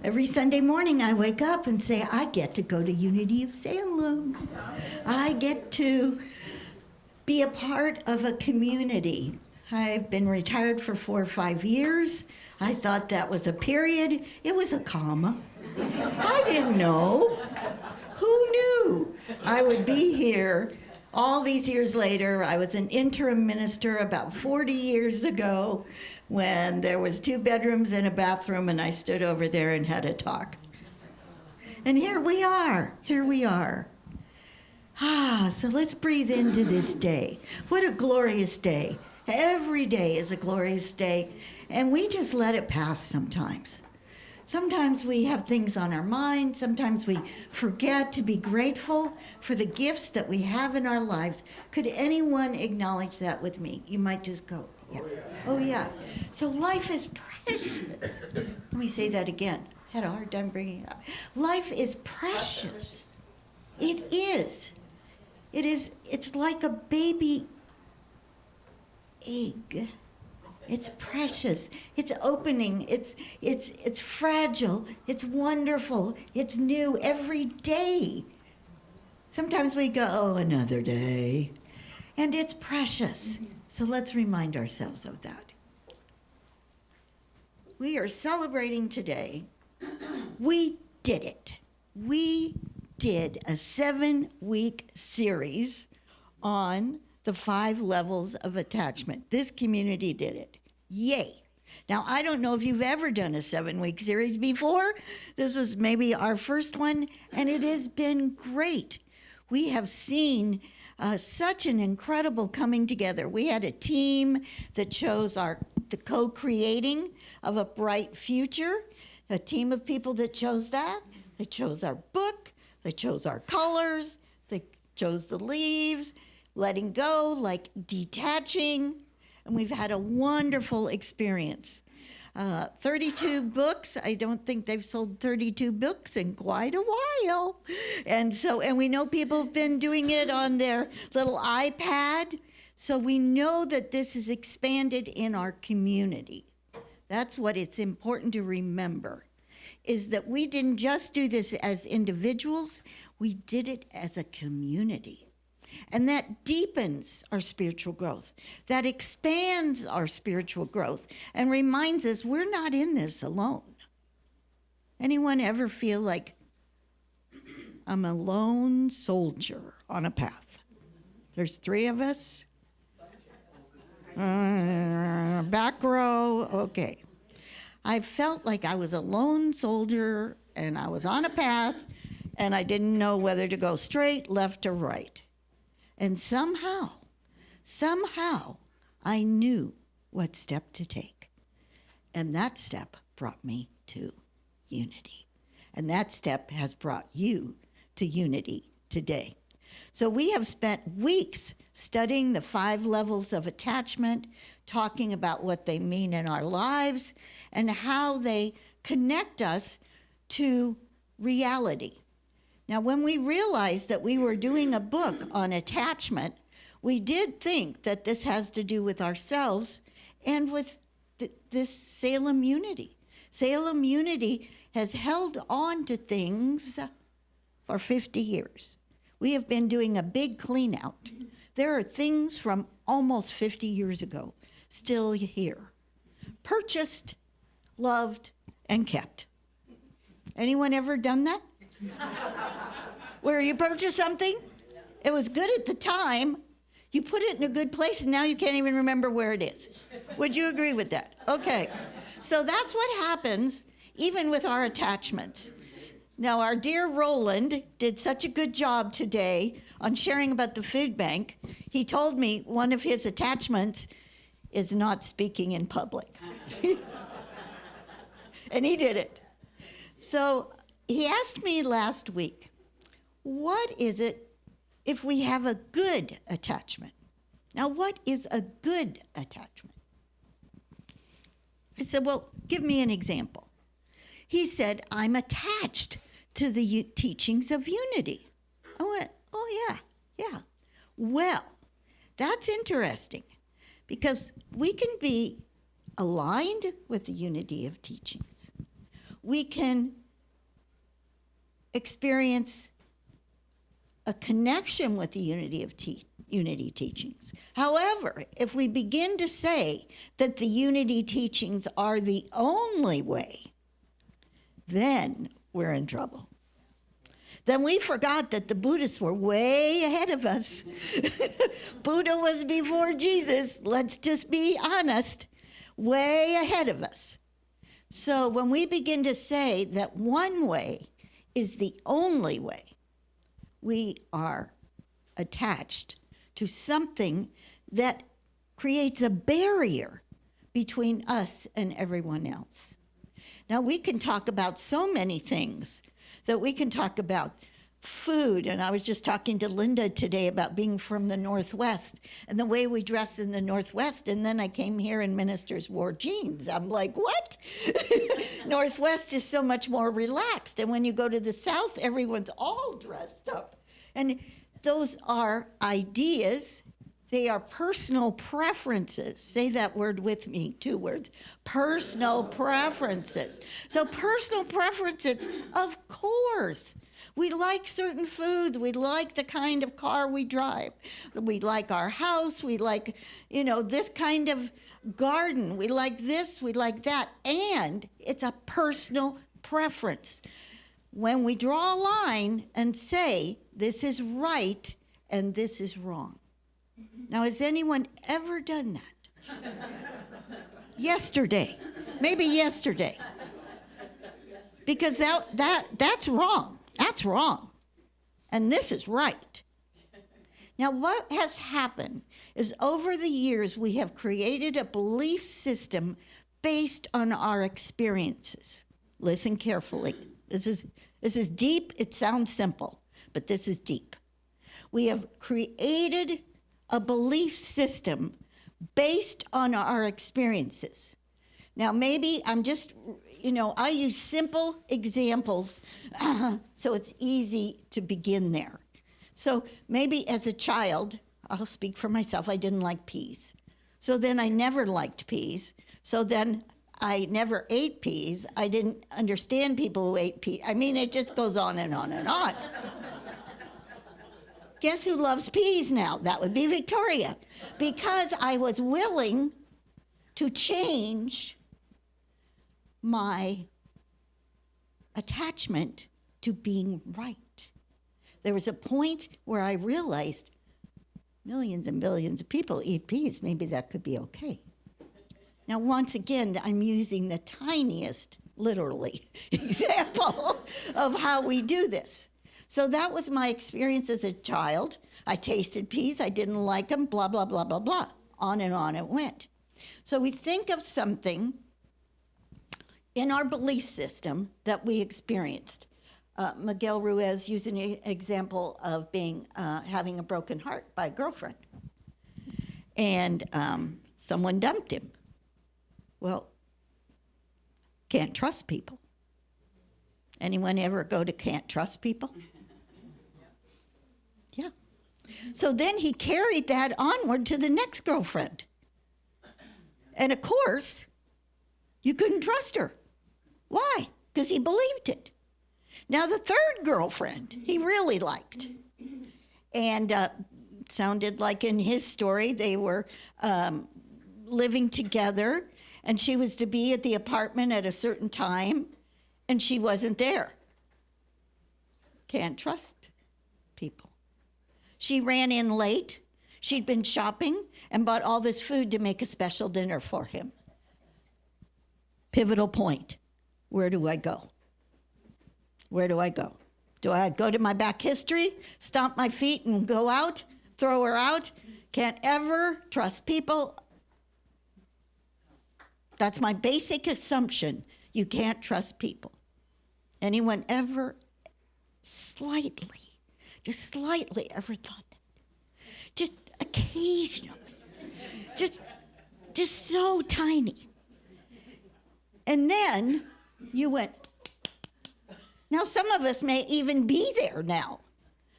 Every Sunday morning I wake up and say, I get to go to Unity of Salem. I get to be a part of a community. I've been retired for 4 or 5 years. I thought that was a period. It was a comma. I didn't know. Who knew I would be here all these years later? I was an interim minister about 40 years ago when there was 2 bedrooms and a bathroom, and I stood over there and had a talk. And here we are. So let's breathe into this day. What a glorious day. Every day is a glorious day, and we just let it pass sometimes. Sometimes we have things on our mind. Sometimes we forget to be grateful for the gifts that we have in our lives. Could anyone acknowledge that with me? You might just go, yeah. Oh, yeah. So life is precious. Let me say that again. Had a hard time bringing it up. Life is precious. It is. It's like a baby egg. It's precious. It's opening. It's fragile. It's wonderful. It's new every day. Sometimes we go, oh, another day. And it's precious. So let's remind ourselves of that. We are celebrating today. We did it. We did a 7-week series on the 5 levels of attachment. This community did it. Yay. Now, I don't know if you've ever done a 7-week series before. This was maybe our first one, and it has been great. We have seen such an incredible coming together. We had a team that chose the co-creating of a bright future, a team of people that chose that. They chose our book. They chose our colors. They chose the leaves, letting go, like detaching, and we've had a wonderful experience. 32 books. I don't think they've sold 32 books in quite a while. And we know people have been doing it on their little iPad. So we know that this is expanded in our community. That's what it's important to remember, is that we didn't just do this as individuals, we did it as a community. And that deepens our spiritual growth. That expands our spiritual growth and reminds us we're not in this alone. Anyone ever feel like I'm a lone soldier on a path? There's 3 of us. Back row, okay. I felt like I was a lone soldier and I was on a path and I didn't know whether to go straight, left, or right. And somehow, I knew what step to take. And that step brought me to unity. And that step has brought you to unity today. So we have spent weeks studying the 5 levels of attachment, talking about what they mean in our lives and how they connect us to reality. Now, when we realized that we were doing a book on attachment, we did think that this has to do with ourselves and with this Salem Unity. Salem Unity has held on to things for 50 years. We have been doing a big clean out. There are things from almost 50 years ago still here. Purchased, loved, and kept. Anyone ever done that? Where you purchase something, it was good at the time, you put it in a good place, and now you can't even remember where it is. Would you agree with that? Okay, so that's what happens even with our attachments. Now, our dear Roland did such a good job today on sharing about the food bank. He told me one of his attachments is not speaking in public. And he did it. So he asked me last week, what is it if we have a good attachment? Now, what is a good attachment? I said, well, give me an example. He said, I'm attached to the teachings of unity. I went, oh, yeah. Well, that's interesting because we can be aligned with the unity of teachings. we can experience a connection with the unity teachings. However, if we begin to say that the unity teachings are the only way, then we're in trouble. Then we forgot that the Buddhists were way ahead of us. Buddha was before Jesus, let's just be honest, way ahead of us. So when we begin to say that one way is the only way, we are attached to something that creates a barrier between us and everyone else. Now, we can talk about so many things that we can talk about food, and I was just talking to Linda today about being from the Northwest and the way we dress in the Northwest, and then I came here and ministers wore jeans. I'm like, what? Northwest is so much more relaxed, and when you go to the South, everyone's all dressed up. And those are ideas. They are personal preferences. Say that word with me, 2 words. Personal preferences. So personal preferences, of course. We like certain foods. We like the kind of car we drive. We like our house. We like, this kind of garden. We like this. We like that. And it's a personal preference. When we draw a line and say, this is right and this is wrong. Now, has anyone ever done that? Yesterday. Maybe yesterday. Because that's wrong. That's wrong. And this is right. Now, what has happened is over the years, we have created a belief system based on our experiences. Listen carefully. This is deep. It sounds simple, but this is deep. We have created a belief system based on our experiences. Now, maybe I'm just, I use simple examples so it's easy to begin there. So maybe as a child, I'll speak for myself, I didn't like peas. So then I never liked peas. So then I never ate peas. I didn't understand people who ate peas. I mean, it just goes on and on and on. Guess who loves peas now? That would be Victoria. Because I was willing to change my attachment to being right. There was a point where I realized millions and billions of people eat peas. Maybe that could be okay. Now, once again, I'm using the tiniest, literally, example of how we do this. So that was my experience as a child. I tasted peas, I didn't like them, blah, blah, blah, blah, blah. On and on it went. So we think of something in our belief system that we experienced. Miguel Ruiz used an example of having a broken heart by a girlfriend. And someone dumped him. Well, can't trust people. Anyone ever go to can't trust people? Yeah. So then he carried that onward to the next girlfriend. And of course, you couldn't trust her. Why? Because he believed it. Now the third girlfriend he really liked. And sounded like in his story they were living together, and she was to be at the apartment at a certain time, and she wasn't there. Can't trust people. She ran in late. She'd been shopping and bought all this food to make a special dinner for him. Pivotal point. Where do I go? Where do I go? Do I go to my back history, stomp my feet and go out, throw her out? Can't ever trust people. That's my basic assumption. You can't trust people. Anyone ever just slightly ever thought that? Just occasionally. Just so tiny. And then you went. Now, some of us may even be there now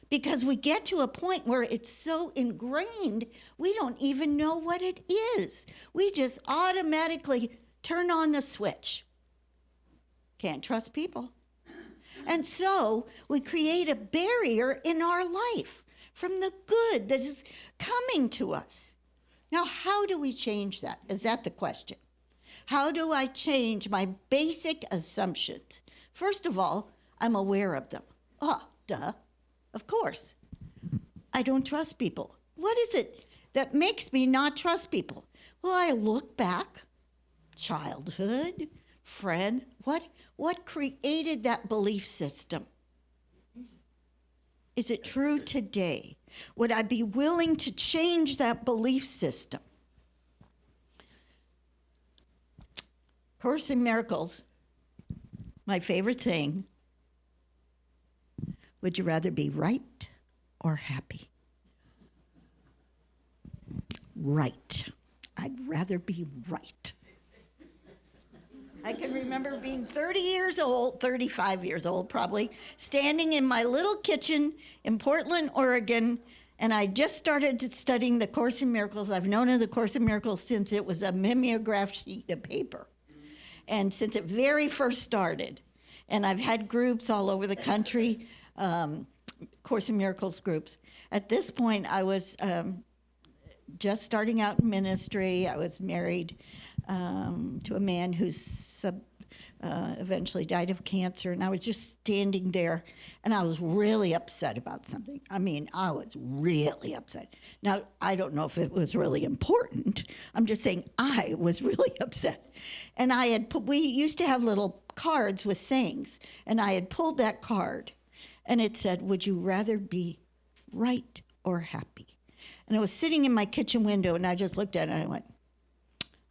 because we get to a point where it's so ingrained, we don't even know what it is. We just automatically turn on the switch. Can't trust people. And so we create a barrier in our life from the good that is coming to us. Now, how do we change that? Is that the question? How do I change my basic assumptions? First of all, I'm aware of them. Duh, of course. I don't trust people. What is it that makes me not trust people? Well, I look back, childhood, friends, what created that belief system? Is it true today? Would I be willing to change that belief system? Course in Miracles, my favorite saying, would you rather be right or happy? Right. I'd rather be right. I can remember being 35 years old probably, standing in my little kitchen in Portland, Oregon, and I just started studying the Course in Miracles. I've known of the Course in Miracles since it was a mimeograph sheet of paper, and since it very first started. And I've had groups all over the country, Course in Miracles groups. At this point, I was just starting out in ministry. I was married to a man who's eventually died of cancer, and I was just standing there, and I was really upset about something. I mean, I was really upset. Now, I don't know if it was really important. I'm just saying I was really upset. And we used to have little cards with sayings, and I had pulled that card, and it said, would you rather be right or happy? And I was sitting in my kitchen window, and I just looked at it, and I went,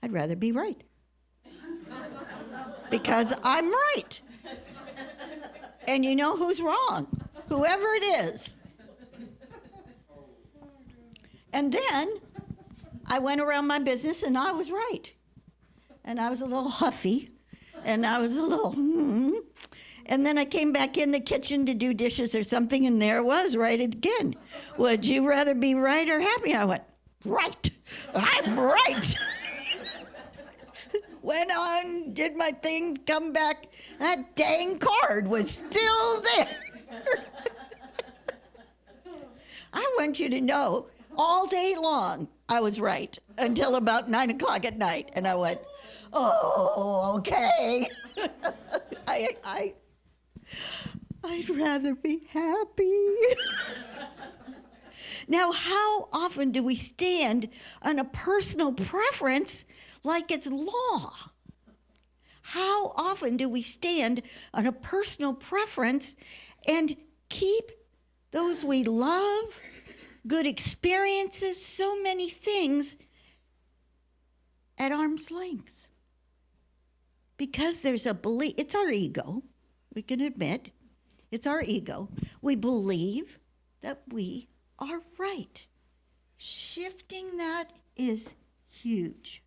I'd rather be right. Because I'm right. And you know who's wrong? Whoever it is. And then I went around my business, and I was right. And I was a little huffy, and I was a little, And then I came back in the kitchen to do dishes or something, and there it was, right again. Would you rather be right or happy? I went, right. I'm right. Went on, did my things, come back. That dang card was still there. I want you to know, all day long, I was right until about 9 o'clock at night. And I went, oh, okay. I'd rather be happy. Now, how often do we stand on a personal preference like it's law? How often do we stand on a personal preference and keep those we love, good experiences, so many things at arm's length? Because there's a belief, it's our ego, we can admit, it's our ego. We believe that we are right. Shifting that is huge.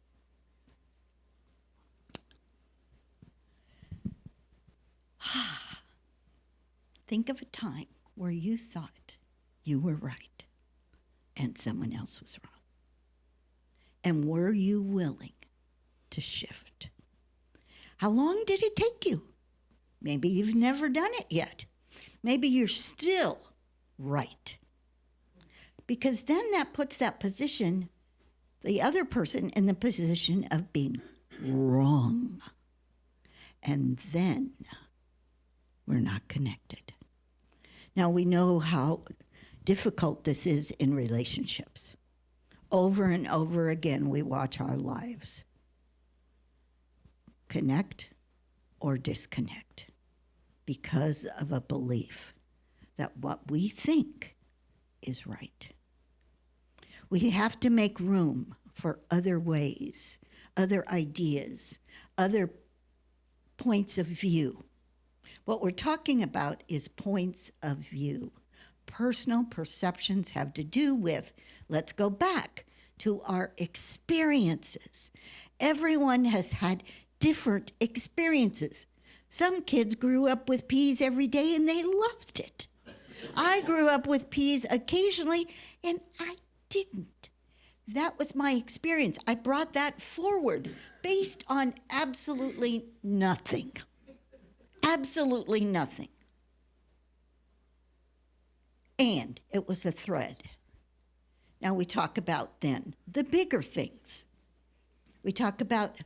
Think of a time where you thought you were right and someone else was wrong. And were you willing to shift? How long did it take you? Maybe you've never done it yet. Maybe you're still right. Because then that puts that position, the other person, in the position of being wrong. And then we're not connected. Now, we know how difficult this is in relationships. Over and over again, we watch our lives connect or disconnect because of a belief that what we think is right. We have to make room for other ways, other ideas, other points of view. What we're talking about is points of view. Personal perceptions have to do with, let's go back to our experiences. Everyone has had different experiences. Some kids grew up with peas every day and they loved it. I grew up with peas occasionally and I didn't. That was my experience. I brought that forward based on absolutely nothing. Absolutely nothing. And it was a thread. Now we talk about then the bigger things. We talk about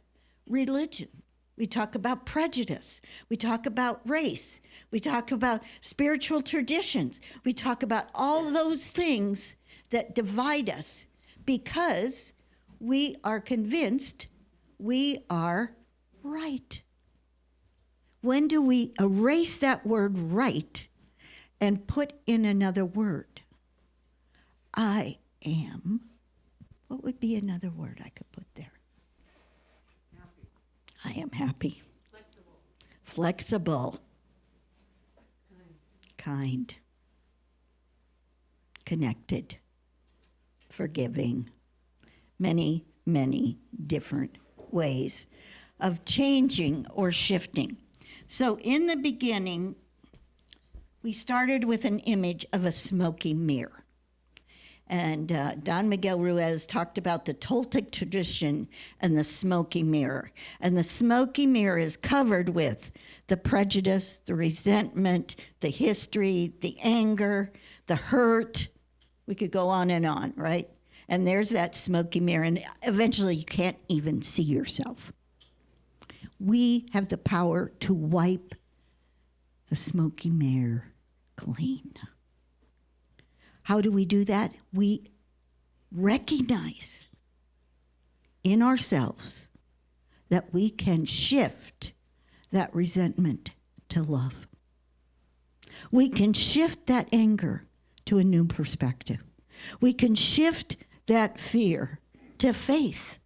religion. We talk about prejudice. We talk about race. We talk about spiritual traditions. We talk about all those things that divide us because we are convinced we are right. When do we erase that word right and put in another word? I am. What would be another word I could put there? Happy. I am happy. Flexible. Flexible. Kind. Connected. Forgiving. Many, many different ways of changing or shifting. So in the beginning, we started with an image of a smoky mirror. And Don Miguel Ruiz talked about the Toltec tradition and the smoky mirror. And the smoky mirror is covered with the prejudice, the resentment, the history, the anger, the hurt. We could go on, right? And there's that smoky mirror, and eventually you can't even see yourself. We have the power to wipe the smoky mirror clean. How do we do that? We recognize in ourselves that we can shift that resentment to love. We can shift that anger to a new perspective. We can shift that fear to faith.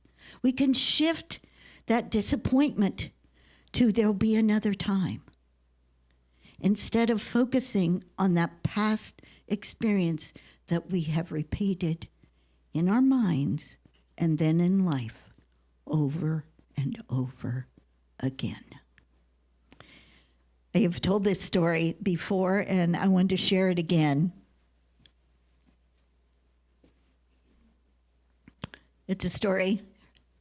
We can shift that disappointment to there'll be another time. Instead of focusing on that past experience that we have repeated in our minds and then in life over and over again. I have told this story before, and I want to share it again. It's a story.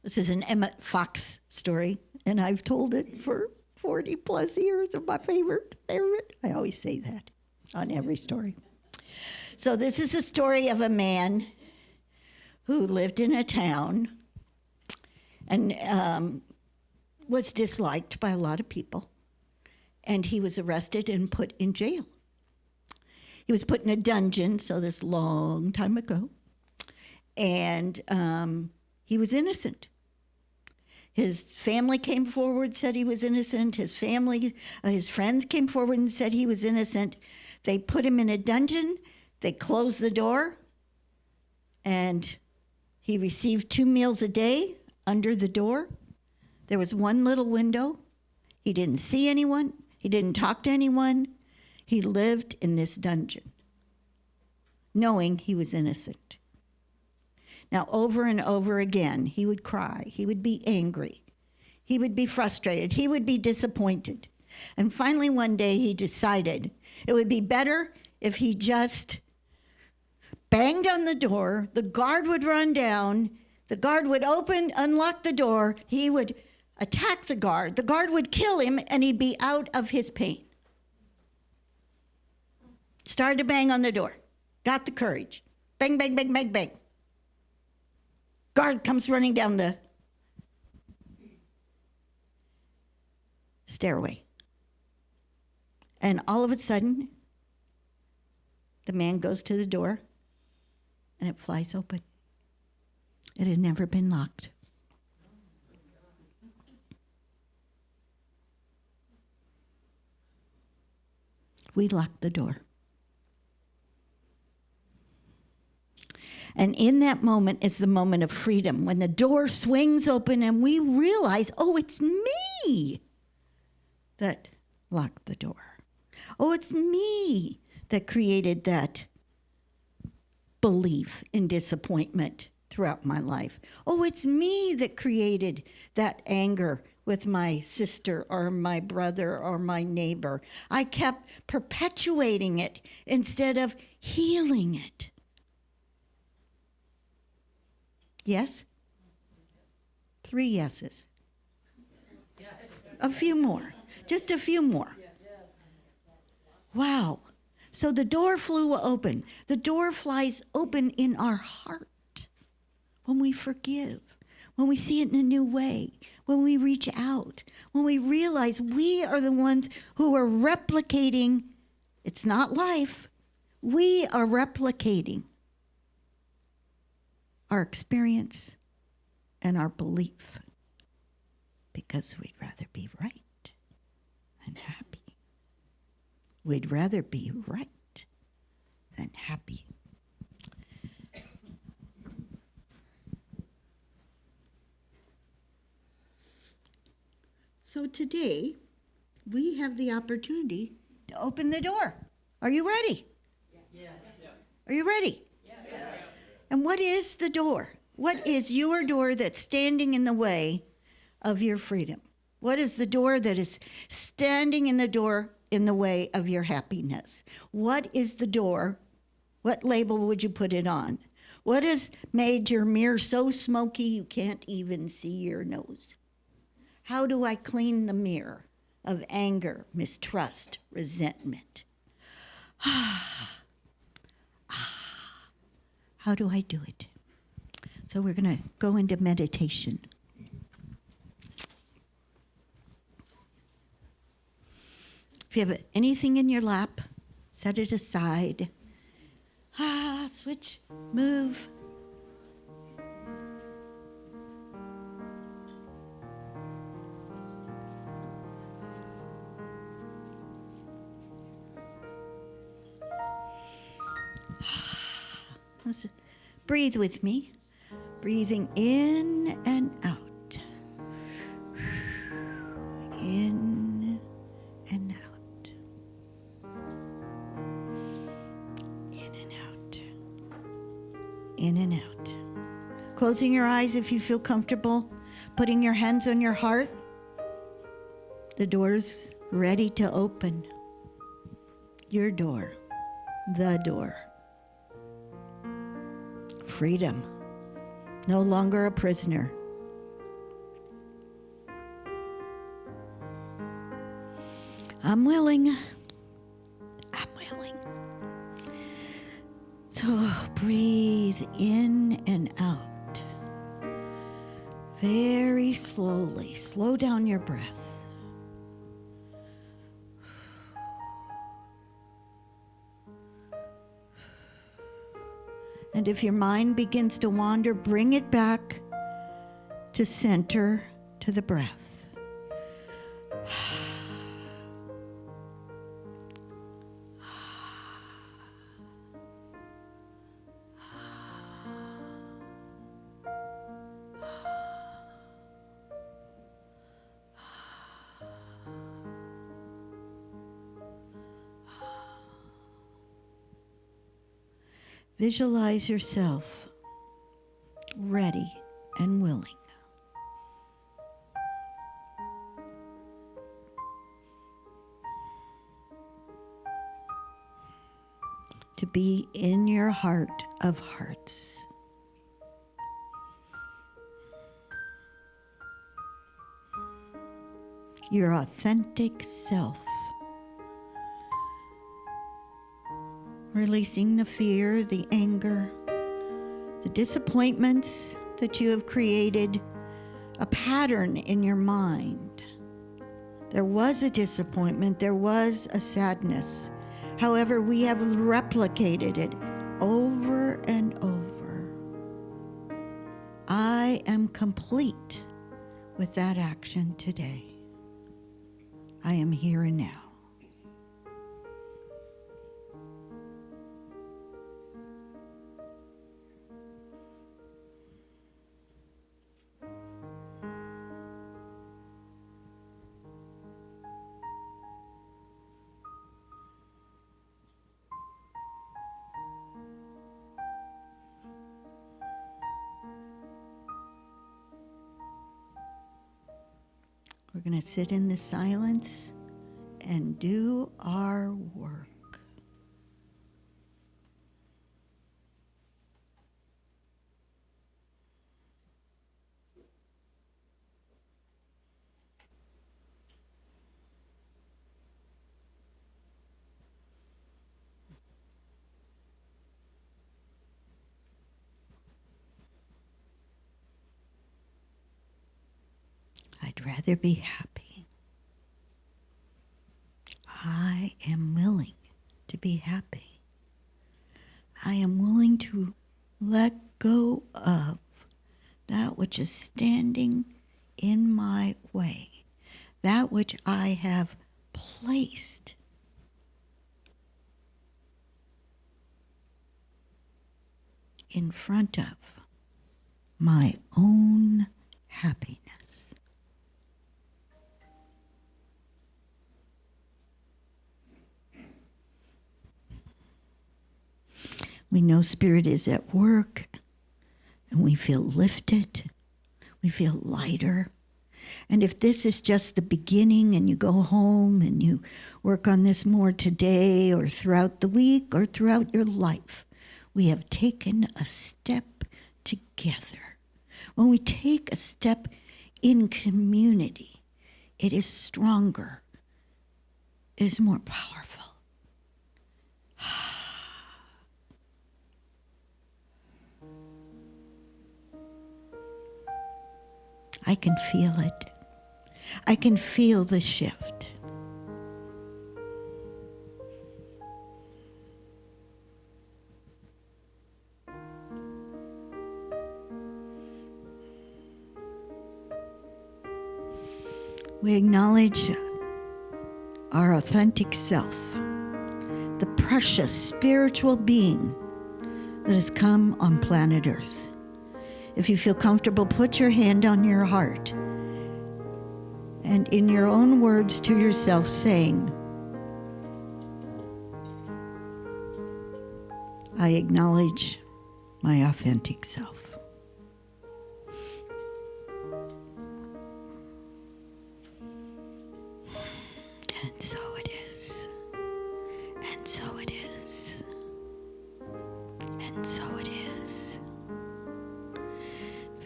This is an Emmett Fox story, and I've told it for 40 plus years of my favorite. I always say that on every story. So this is a story of a man who lived in a town and was disliked by a lot of people. And he was arrested and put in jail. He was put in a dungeon, so this long time ago. And he was innocent. His family came forward, said he was innocent. His friends came forward and said he was innocent. They put him in a dungeon. They closed the door. And he received 2 meals a day under the door. There was one little window. He didn't see anyone. He didn't talk to anyone. He lived in this dungeon, knowing he was innocent. Now, over and over again, he would cry. He would be angry. He would be frustrated. He would be disappointed. And finally, one day, he decided it would be better if he just banged on the door. The guard would run down. The guard would unlock the door. He would attack the guard. The guard would kill him, and he'd be out of his pain. Started to bang on the door. Got the courage. Bang, bang, bang, bang, bang. Guard comes running down the stairway. And all of a sudden, the man goes to the door, and it flies open. It had never been locked. We locked the door. And in that moment is the moment of freedom, when the door swings open and we realize, oh, it's me that locked the door. Oh, it's me that created that belief in disappointment throughout my life. Oh, it's me that created that anger with my sister or my brother or my neighbor. I kept perpetuating it instead of healing it. Yes? 3 yeses. A few more. Just a few more. Wow. So the door flew open. The door flies open in our heart when we forgive, when we see it in a new way, when we reach out, when we realize we are the ones who are replicating. It's not life. We are replicating our experience and our belief because we'd rather be right than happy. We'd rather be right than happy. So today, we have the opportunity to open the door. Are you ready? Yes. Are you ready? Yes. And what is the door? What is your door that's standing in the way of your freedom? What is the door that is standing in the way of your happiness? What is the door? What label would you put it on? What has made your mirror so smoky you can't even see your nose? How do I clean the mirror of anger, mistrust, resentment? How do I do it? So we're going to go into meditation. If you have anything in your lap, set it aside. Switch, move. Listen, breathe with me. Breathing in and out. In and out. In and out. In and out. Closing your eyes if you feel comfortable. Putting your hands on your heart. The door's ready to open. Your door. The door. Freedom. No longer a prisoner. I'm willing. I'm willing. So breathe in and out. Very slowly. Slow down your breath. And if your mind begins to wander, bring it back to center, to the breath. Visualize yourself ready and willing to be in your heart of hearts. Your authentic self. Releasing the fear, the anger, the disappointments that you have created a pattern in your mind. There was a disappointment, there was a sadness. However, we have replicated it over and over. I am complete with that action today. I am here and now. We're going to sit in the silence and do our work. I'd rather be happy. I am willing to be happy. I am willing to let go of that which is standing in my way, that which I have placed in front of my own happiness. We know Spirit is at work, and we feel lifted, we feel lighter. And if this is just the beginning and you go home and you work on this more today or throughout the week or throughout your life, we have taken a step together. When we take a step in community, it is stronger, it is more powerful. I can feel it. I can feel the shift. We acknowledge our authentic self, the precious spiritual being that has come on planet Earth. If you feel comfortable, put your hand on your heart and in your own words to yourself saying, I acknowledge my authentic self. And so it is. And so it is. And so it is.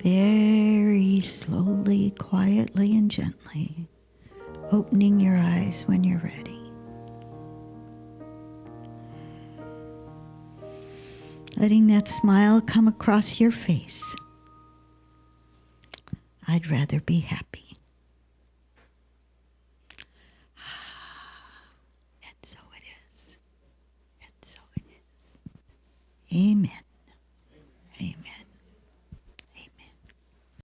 Very slowly, quietly, and gently, opening your eyes when you're ready. Letting that smile come across your face. I'd rather be happy.